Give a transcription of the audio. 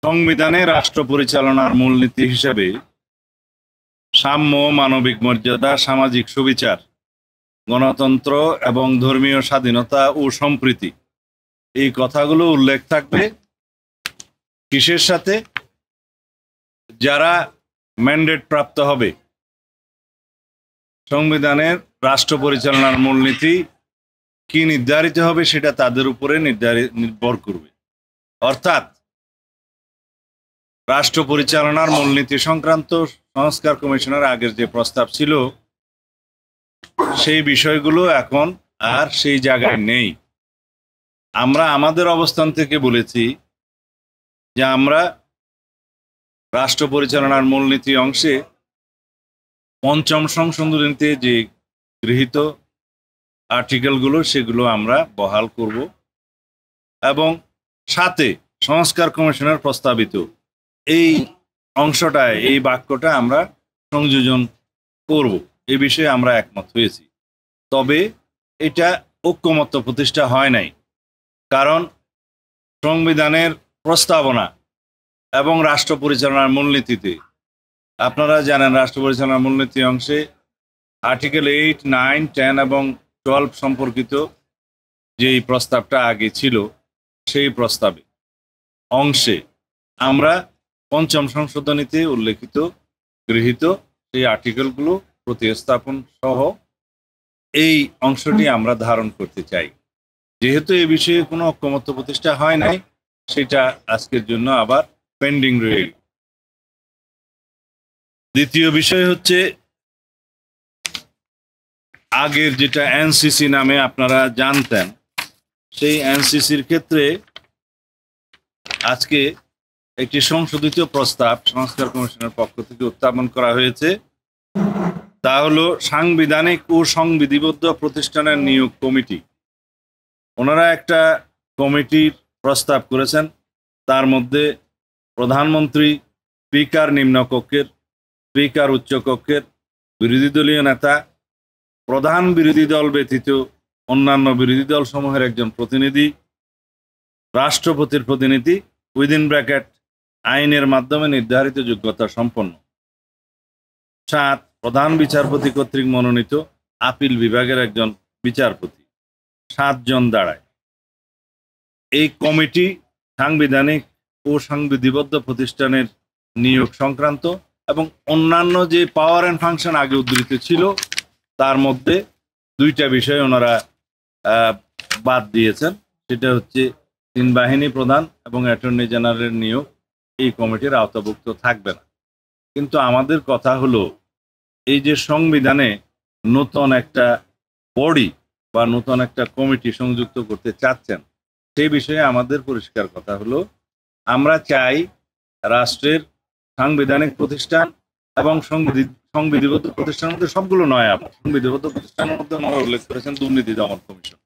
সংবিধানে রাষ্ট্র পরিচালনার মূলনীতি হিসেবে সাম্য, মানবিক মর্যাদা, সামাজিক সুবিচার, গণতন্ত্র এবং ধর্মীয় স্বাধীনতা ও সম্প্রীতি এই কথাগুলো উল্লেখ থাকবে। কিসের সাথে? যারা ম্যান্ডেট প্রাপ্ত হবে, সংবিধানের রাষ্ট্র পরিচালনার মূলনীতি কি নির্ধারিত হবে সেটা তাদের উপরে নির্ভর করবে। অর্থাৎ রাষ্ট্র পরিচালনার মূলনীতি সংক্রান্ত সংস্কার কমিশনের আগের যে প্রস্তাব ছিল সেই বিষয়গুলো এখন আর সেই জায়গায় নেই। আমরা আমাদের অবস্থান থেকে বলেছি যে আমরা রাষ্ট্র পরিচালনার মূলনীতি অংশে পঞ্চম সংশোধনীতে যে গৃহীত আর্টিকেলগুলো সেগুলো আমরা বহাল করব এবং সাথে সংস্কার কমিশনের প্রস্তাবিত এই অংশটায় এই বাক্যটা আমরা সংযোজন করব। এ বিষয়ে আমরা একমত হয়েছি। তবে এটা ঐক্যমত্য প্রতিষ্ঠা হয় নাই, কারণ সংবিধানের প্রস্তাবনা এবং রাষ্ট্র পরিচালনার মূলনীতিতে আপনারা জানেন রাষ্ট্র পরিচালনার মূলনীতি অংশে আর্টিকেল 8, 9, 10 এবং 12 সম্পর্কিত যেই প্রস্তাবটা আগে ছিল সেই প্রস্তাবে অংশে আমরা পঞ্চম সংশোধনীতে উল্লেখিত গৃহীত সেই আর্টিকেলগুলো প্রতিস্থাপন সহ এই অংশটি আমরা ধারণ করতে চাই। যেহেতু এই বিষয়ে কোনো ঐক্যমত্য প্রতিষ্ঠা হয় নাই, সেটা আজকের জন্য আবার পেন্ডিং রয়ে গেল। দ্বিতীয় বিষয় হচ্ছে আগের যেটা এনসিসি নামে আপনারা জানতেন, সেই এনসিসির ক্ষেত্রে আজকে একটি সংশোধিত প্রস্তাব সংস্কার কমিশনের পক্ষ থেকে উত্থাপন করা হয়েছে। তা হলো সাংবিধানিক ও সংবিধিবদ্ধ প্রতিষ্ঠানের নিয়োগ কমিটি। ওনারা একটা কমিটির প্রস্তাব করেছেন, তার মধ্যে প্রধানমন্ত্রী, স্পিকার নিম্নকক্ষের, স্পিকার উচ্চকক্ষের, বিরোধী দলীয় নেতা, প্রধান বিরোধী দল ব্যতীত অন্যান্য বিরোধী দল সমূহের একজন প্রতিনিধি, রাষ্ট্রপতির প্রতিনিধি উইদিন ব্র্যাকেট আইনের মাধ্যমে নির্ধারিত যোগ্যতা সম্পন্ন। 7, প্রধান বিচারপতি কর্তৃক মনোনীত আপিল বিভাগের একজন বিচারপতি। 7 জন দাঁড়ায়। এই কমিটি সাংবিধানিক ও সংবিধিবদ্ধ প্রতিষ্ঠানের নিয়োগ সংক্রান্ত এবং অন্যান্য যে পাওয়ার অ্যান্ড ফাংশন আগে উদ্ধৃত ছিল তার মধ্যে 2টা বিষয় ওনারা বাদ দিয়েছেন। সেটা হচ্ছে 3 বাহিনী প্রধান এবং অ্যাটর্নি জেনারেলের নিয়োগ এই কমিটির আওতাভুক্ত থাকবে না। কিন্তু আমাদের কথা হলো এই যে সংবিধানে নতুন একটা বডি বা নতুন একটা কমিটি সংযুক্ত করতে চাচ্ছেন, সেই বিষয়ে আমাদের পরিষ্কার কথা হলো আমরা চাই রাষ্ট্রের সাংবিধানিক প্রতিষ্ঠান এবং সংবিধিবদ্ধ প্রতিষ্ঠানের মধ্যে সবগুলো নয়, সংবিধিবদ্ধ প্রতিষ্ঠানের মধ্যে উল্লেখ করেছেন দুর্নীতি দমন কমিশন।